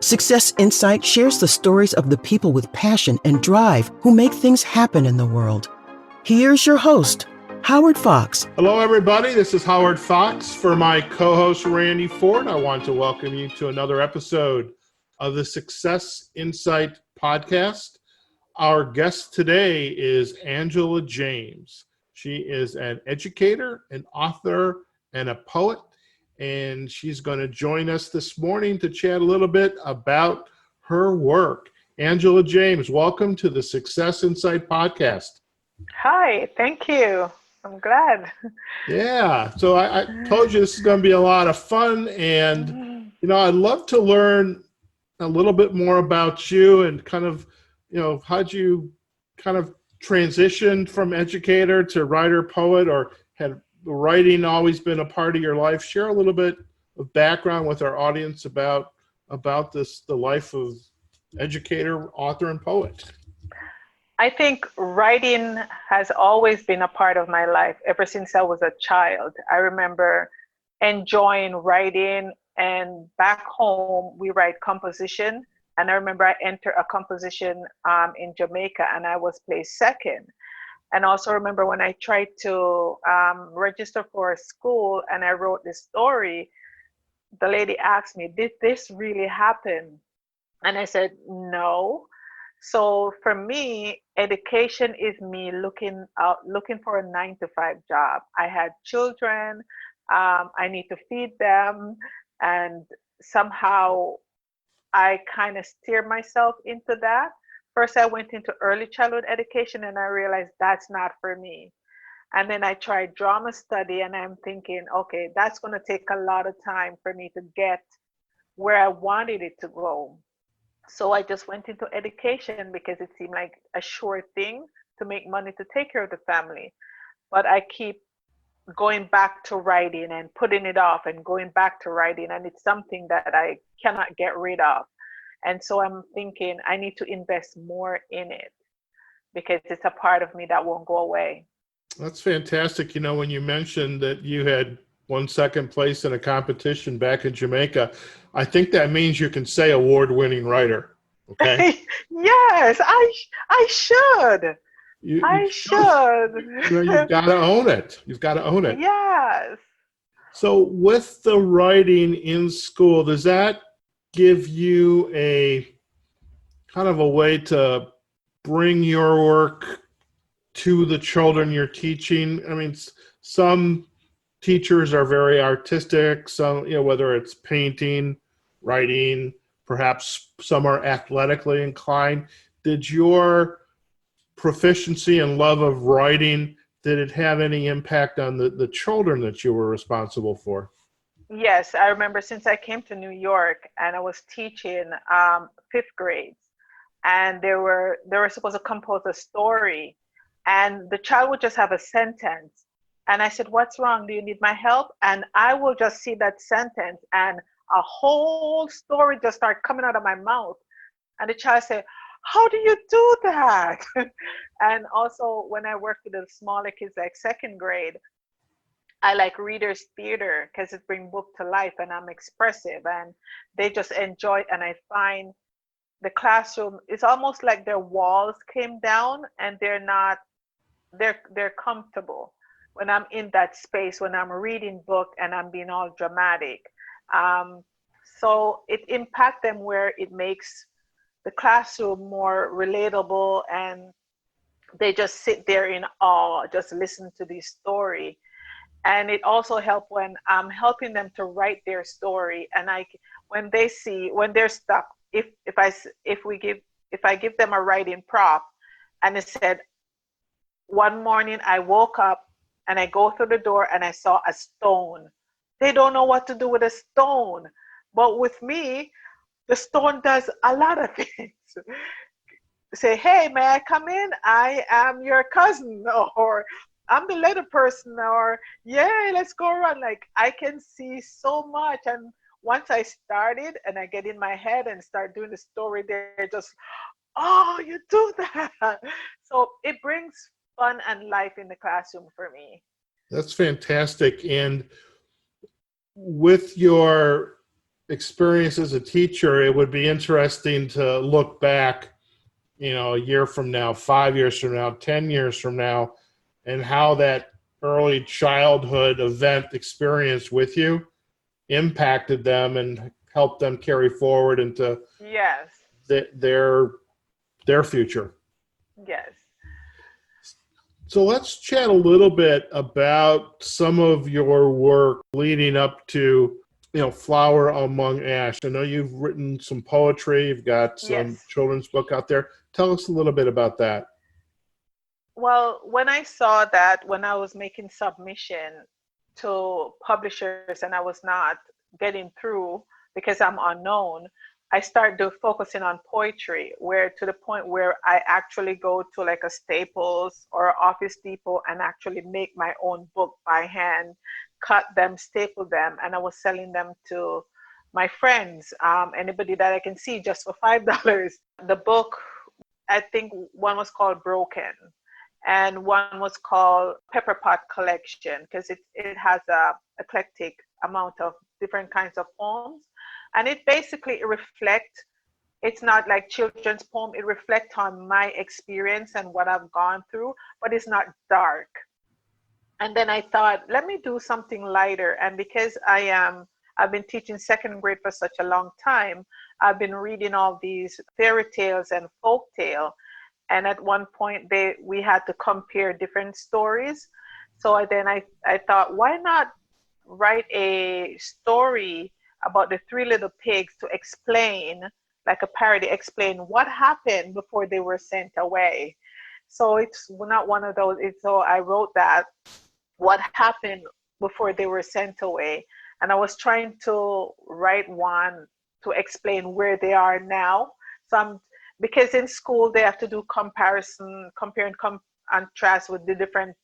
Success Insight shares the stories of the people with passion and drive who make things happen in the world. Here's your host, Howard Fox. Hello, everybody. This is Howard Fox. For my co-host, Randy Ford, I want to welcome you to another episode of the Success Insight podcast. Our guest today is Angela James. She is an educator, an author, and a poet, and she's going to join us this morning to chat a little bit about her work. Angela James, welcome to the Success Insight podcast. Hi, thank you. I'm glad. Yeah, so I told you this is going to be a lot of fun, and I'd love to learn a little bit more about you and kind of, how'd you kind of transition from educator to writer, poet, or had writing always been a part of your life? Share a little bit of background with our audience about the life of educator, author, and poet. I think writing has always been a part of my life ever since I was a child. I remember enjoying writing, and back home we write composition. And I remember I entered a composition in Jamaica, and I was placed second. And also remember when I tried to register for a school and I wrote this story, the lady asked me, "Did this really happen?" And I said, "No." So for me, education is me looking for a 9-to-5 job. I had children, I need to feed them, and somehow I kind of steered myself into that. First, I went into early childhood education and I realized that's not for me. And then I tried drama study and I'm thinking, okay, that's going to take a lot of time for me to get where I wanted it to go. So I just went into education because it seemed like a sure thing to make money to take care of the family. But I keep going back to writing and putting it off and going back to writing. And it's something that I cannot get rid of. And so I'm thinking I need to invest more in it because it's a part of me that won't go away. That's fantastic. When you mentioned that you had won second place in a competition back in Jamaica, I think that means you can say award-winning writer. Okay. Yes, I should. I should. You've got to own it. You've got to own it. Yes. So with the writing in school, does that give you a kind of a way to bring your work to the children you're teaching? I mean, some teachers are very artistic, some, whether it's painting, writing, perhaps some are athletically inclined. Did your proficiency and love of writing, did it have any impact on the children that you were responsible for? Yes, I remember since I came to New York and I was teaching fifth grades, and they were supposed to compose a story, and the child would just have a sentence, and I said, "What's wrong? Do you need my help?" And I will just see that sentence, and a whole story just start coming out of my mouth, and the child said, "How do you do that?" And also when I worked with the smaller kids, like second grade, I like readers theater because it brings book to life and I'm expressive and they just enjoy it. And I find the classroom, it's almost like their walls came down and they're comfortable when I'm in that space, when I'm reading book and I'm being all dramatic. So it impacts them where it makes the classroom more relatable and they just sit there in awe, just listen to the story. And it also helped when I'm helping them to write their story. And when they're stuck, if I give them a writing prop, and it said, one morning I woke up and I go through the door and I saw a stone. They don't know what to do with a stone, but with me, the stone does a lot of things. Say, "Hey, may I come in? I am your cousin," or "I'm the letter person," or "Yeah, let's go around." Like I can see so much. And once I started and I get in my head and start doing the story, they're just, "Oh, you do that." So it brings fun and life in the classroom for me. That's fantastic. And with your experience as a teacher, it would be interesting to look back, a year from now, 5 years from now, 10 years from now, and how that early childhood event experience with you impacted them and helped them carry forward into Yes. their future. Yes. So let's chat a little bit about some of your work leading up to, Flower Among Ash. I know you've written some poetry. You've got some Yes. children's book out there. Tell us a little bit about that. Well, when I saw that when I was making submission to publishers and I was not getting through because I'm unknown, I started focusing on poetry, where to the point where I actually go to like a Staples or Office Depot and actually make my own book by hand, cut them, staple them, and I was selling them to my friends, anybody that I can see, just for $5. The book, I think one was called Broken and one was called Pepper Pot Collection, because it has a eclectic amount of different kinds of poems, and it basically reflects. It's not like children's poem. It reflects on my experience and what I've gone through, but it's not dark. And then I thought, let me do something lighter. And because I've been teaching second grade for such a long time, I've been reading all these fairy tales and folk tale. And at one point we had to compare different stories. So I thought, why not write a story about the three little pigs to explain, like a parody, explain what happened before they were sent away. So it's not one of those. So I wrote that, what happened before they were sent away. And I was trying to write one to explain where they are now. Because in school they have to do compare and contrast with the different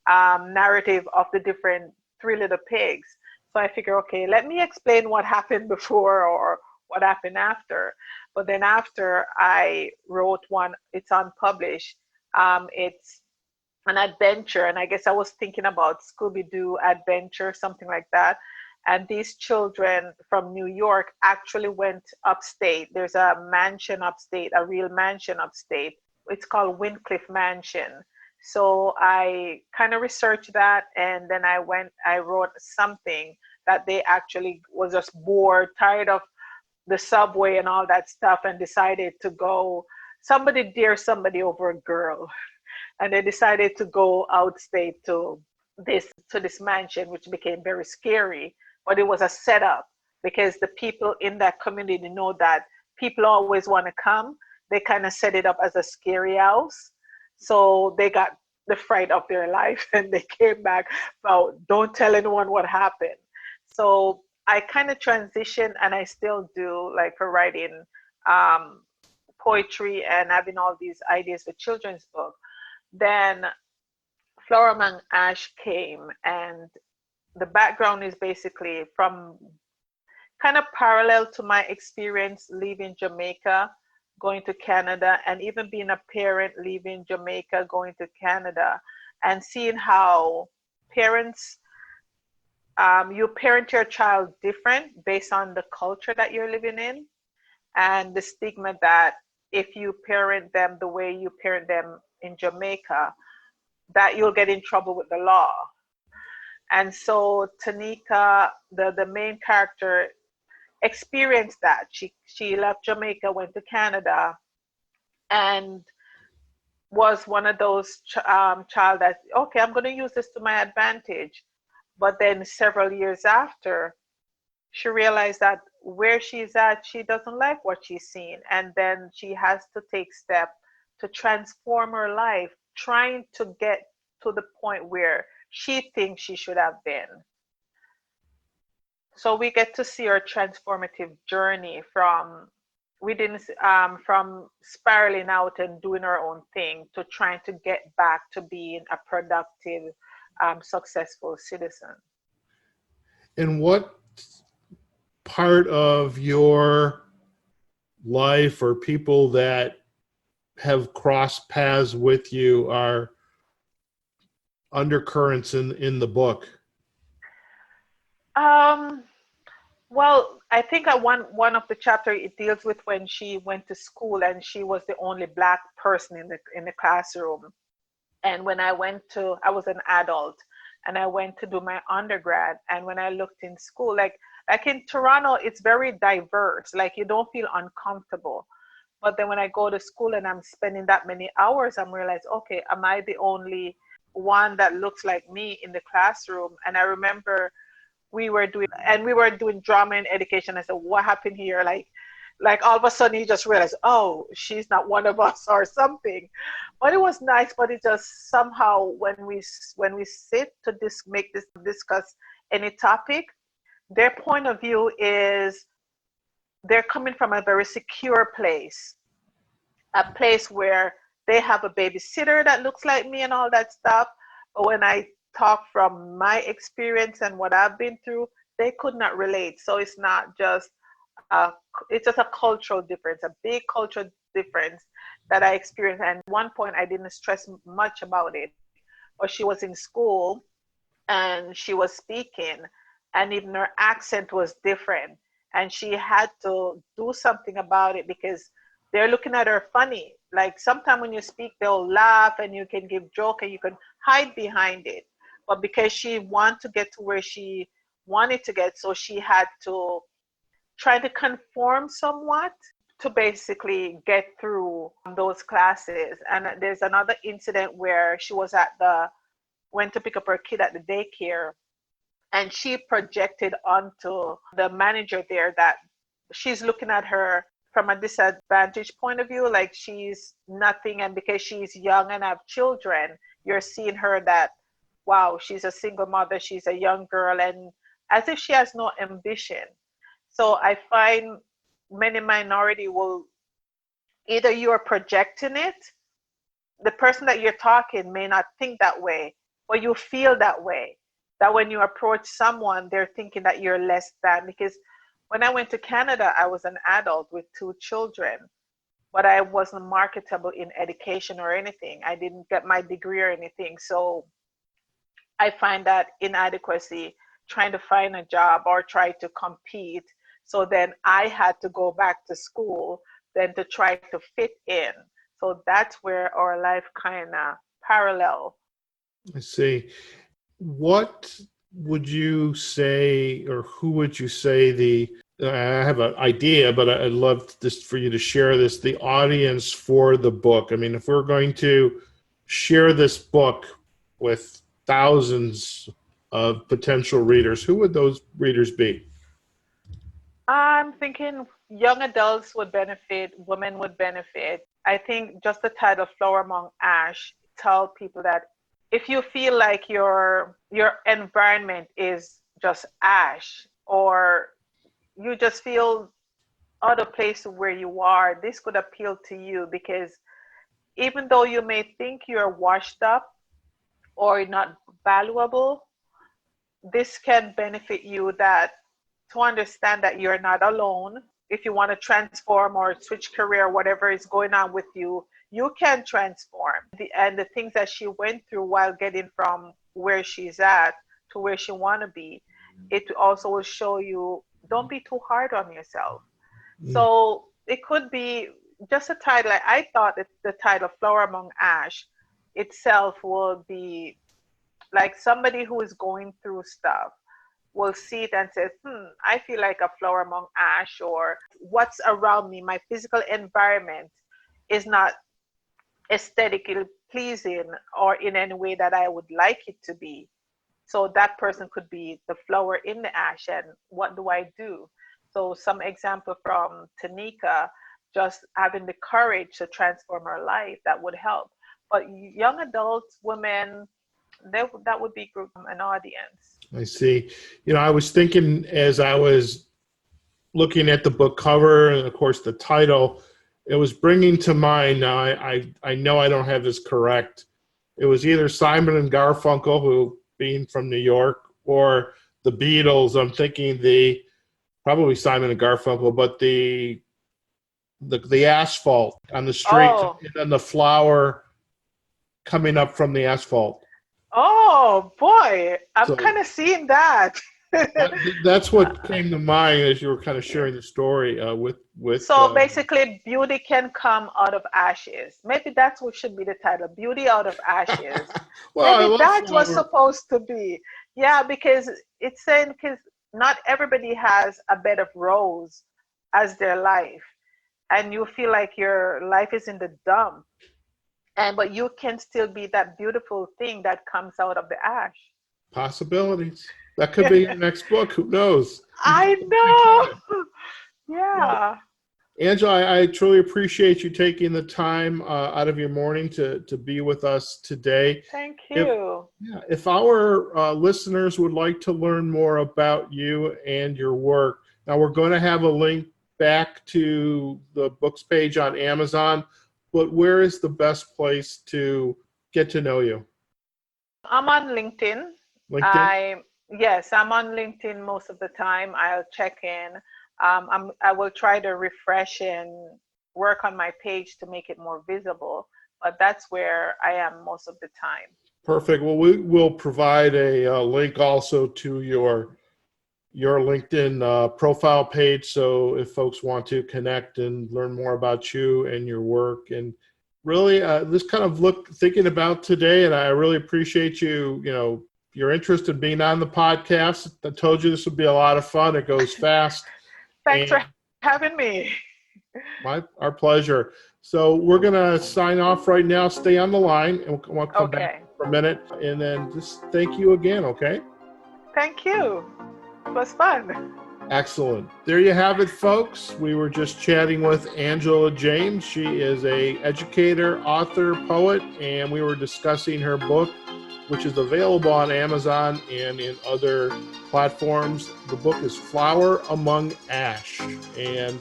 narrative of the different three little pigs. So I figure, okay, let me explain what happened before or what happened after. But then after I wrote one, it's unpublished. It's an adventure, and I guess I was thinking about Scooby-Doo adventure, something like that. And these children from New York actually went upstate. There's a mansion upstate, a real mansion upstate. It's called Windcliff Mansion. So I kind of researched that, and then I wrote something that they actually was just bored, tired of the subway and all that stuff, and decided to go. Somebody dared somebody over a girl, and they decided to go outstate to this mansion, which became very scary. But it was a setup, because the people in that community know that people always want to come. They kind of set it up as a scary house, so they got the fright of their life, and they came back about, don't tell anyone what happened. So I kind of transitioned, and I still do, like, for writing um, poetry and having all these ideas for children's book. Then Flower Among Ash came, and the background is basically from kind of parallel to my experience leaving Jamaica, going to Canada, and even being a parent leaving Jamaica, going to Canada, and seeing how parents, you parent your child different based on the culture that you're living in, and the stigma that if you parent them the way you parent them in Jamaica, that you'll get in trouble with the law. And so Tanika, the main character, experienced that. She left Jamaica, went to Canada, and was one of those child that, okay, I'm going to use this to my advantage. But then several years after, she realized that where she's at, she doesn't like what she's seeing, and then she has to take steps to transform her life, trying to get to the point where she thinks she should have been. So we get to see her transformative journey from from spiraling out and doing her own thing to trying to get back to being a productive, successful citizen. And what part of your life or people that have crossed paths with you are undercurrents in the book? Um, Well, I think one of the chapter it deals with when she went to school and she was the only black person in the classroom. And when I was an adult and I went to do my undergrad. And when I looked in school, like in Toronto, it's very diverse. Like you don't feel uncomfortable. But then when I go to school and I'm spending that many hours, I'm realized, okay, am I the only one that looks like me in the classroom? And I remember we were doing drama and education. I said, what happened here? Like all of a sudden you just realize, oh, she's not one of us or something. But it was nice. But it just somehow when we sit to discuss any topic, their point of view is they're coming from a very secure place, a place where they have a babysitter that looks like me and all that stuff. But when I talk from my experience and what I've been through, they could not relate. So uh, it's just a cultural difference, a big cultural difference that I experienced. And at one point, I didn't stress much about it. Or she was in school and she was speaking, and even her accent was different. And she had to do something about it because they're looking at her funny. Like sometimes when you speak, they'll laugh and you can give joke and you can hide behind it. But because she wanted to get to where she wanted to get, so she had to try to conform somewhat to basically get through those classes. And there's another incident where she was went to pick up her kid at the daycare, and she projected onto the manager there that she's looking at her from a disadvantaged point of view, like she's nothing. And because she's young and have children, you're seeing her that, wow, she's a single mother, she's a young girl, and as if she has no ambition. So I find many minority will either you are projecting it, the person that you're talking may not think that way, but you feel that way. That when you approach someone, they're thinking that you're less than. Because when I went to Canada, I was an adult with two children, but I wasn't marketable in education or anything. I didn't get my degree or anything. So I find that inadequacy trying to find a job or try to compete. So then I had to go back to school then to try to fit in. So that's where our life kind of parallel. I see. What would you say, or who would you say I have an idea, but I'd love this for you to share this, the audience for the book. I mean, if we're going to share this book with thousands of potential readers, who would those readers be? I'm thinking young adults would benefit, women would benefit. I think just the title Flower Among Ash tell people that if you feel like your environment is just ash, or you just feel out of place where you are, this could appeal to you because even though you may think you're washed up or not valuable, this can benefit you that to understand that you're not alone. If you want to transform or switch career, whatever is going on with you, you can transform. And the things that she went through while getting from where she's at to where she want to be, it also will show you don't be too hard on yourself. Mm. So it could be just a title. Like I thought that the title Flower Among Ash itself would be like somebody who is going through stuff will see it and say, I feel like a flower among ash, or what's around me, my physical environment is not aesthetically pleasing or in any way that I would like it to be. So that person could be the flower in the ash. And what do I do? So some example from Tanika, just having the courage to transform her life, that would help. But young adults, women, that would be group an audience. I see. I was thinking as I was looking at the book cover and, of course, the title, it was bringing to mind. Now, I know I don't have this correct. It was either Simon and Garfunkel, who being from New York, or the Beatles. I'm thinking probably Simon and Garfunkel, but the asphalt on the street Oh, and then the flower coming up from the asphalt. oh boy, I'm So kind of seeing that. That's what came to mind as you were kind of sharing the story with. So basically, beauty can come out of ashes. Maybe that's what should be the title, Beauty Out of Ashes. Well, I Maybe love that's what's flower. supposed to be. Yeah, because it's saying, because not everybody has a bed of rose as their life. And you feel like your life is in the dump. But you can still be that beautiful thing that comes out of the ash. Possibilities. That could be your next book. Who knows? You just I keep trying. know. Well, Yeah. Angela, I truly appreciate you taking the time out of your morning to be with us today. Thank If you. Yeah, if our listeners would like to learn more about you and your work, now we're going to have a link back to the books page on Amazon, but where is the best place to get to know you? I'm on LinkedIn. LinkedIn? I Yes, I'm on LinkedIn most of the time. I'll check in. I will try to refresh and work on my page to make it more visible, but that's where I am most of the time. Perfect. Well, we will provide a link also to your LinkedIn profile page. So if folks want to connect and learn more about you and your work, and really this kind of thinking about today, and I really appreciate your interest in being on the podcast. I told you this would be a lot of fun. It goes fast, Thanks and for having me. our pleasure. So we're gonna sign off right now. Stay on the line, and we'll come back Okay. for a minute, and then just thank you again. Okay. Thank you. It was fun. Excellent. There you have it, folks. We were just chatting with Angela James. She is a educator, author, poet, and we were discussing her book, which is available on Amazon and in other platforms. The book is Flower Among Ash, and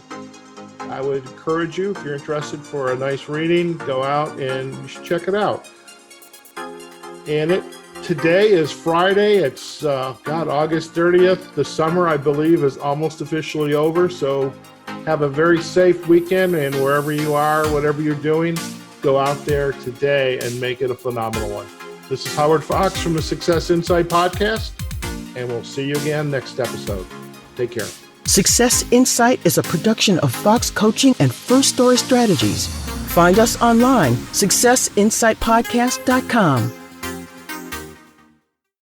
I would encourage you, if you're interested for a nice reading, go out and you should check it out. And today is Friday. It's August 30th. The summer, I believe, is almost officially over. So have a very safe weekend, and wherever you are, whatever you're doing, go out there today and make it a phenomenal one. This is Howard Fox from the Success Insight Podcast, and we'll see you again next episode. Take care. Success Insight is a production of Fox Coaching and First Story Strategies. Find us online, successinsightpodcast.com.